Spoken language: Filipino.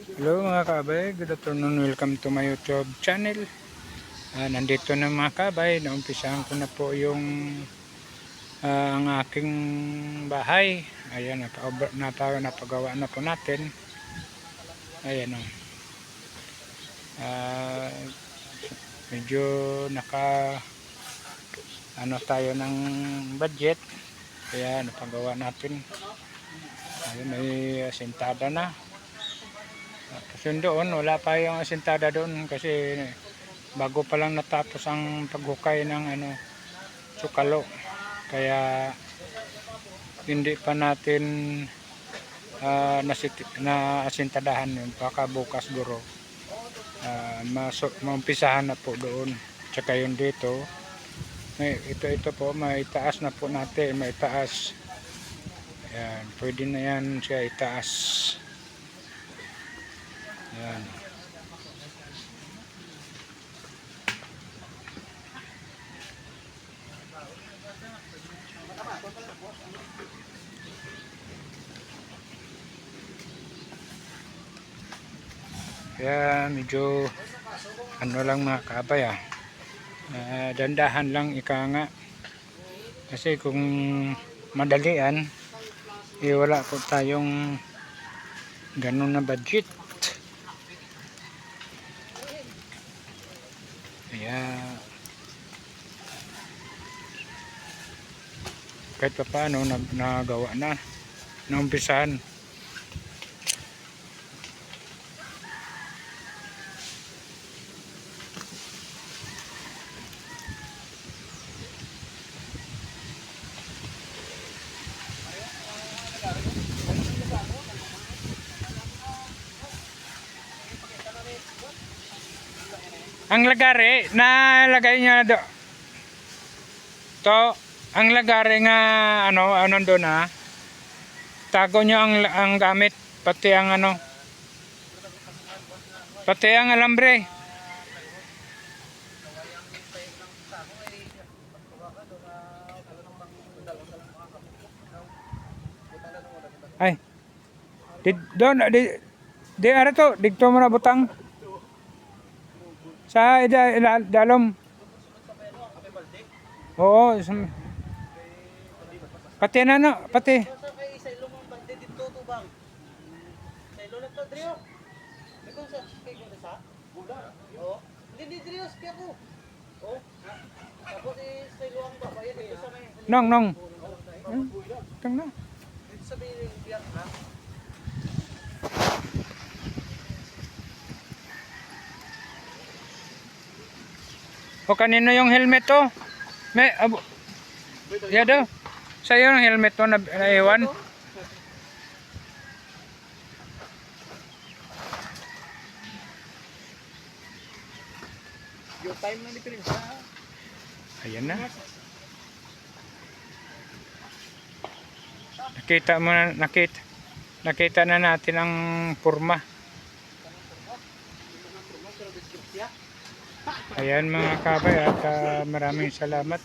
Hello mga kabay, good afternoon, welcome to my YouTube channel. Nandito na mga kabay, naumpisahan ko na po yung ang aking bahay. Ayan, napagawa na po natin. Ayan o. Medyo tayo ng budget. Kaya napagawa natin. Ayan, may asentada na. Kasi doon, wala pa yung asentada doon kasi bago pa lang natapos ang paghukay ng sukalo. Kaya hindi pa natin na-asintadahan yun. Baka bukas guro. Maumpisahan na po doon. Tsaka yun dito. Ito po, may taas na po natin. May taas. Ayan, pwede na yan siya itaas. Ayan. Kaya medyo lang mga kabay dandahan lang ika nga. Kasi kung madalian wala po tayong ganun na budget. Kaya kahit pa paano nagawa na naumpisahan. Ang lagari na lagay niya ang lagari nga ano doon tago niyo ang gamit pati ang pati ang alambre. Ay. Di ara to dito mo na butang. Sa dalom. Oo, pati pati. Nong. Tang na. O kanino yung helmet to? Daw. Sa'yo yung helmet to na naiwan? Yung time na ni Prince. Ayan na. Nakita na natin ang purma. Ayan mga kabay at maraming salamat.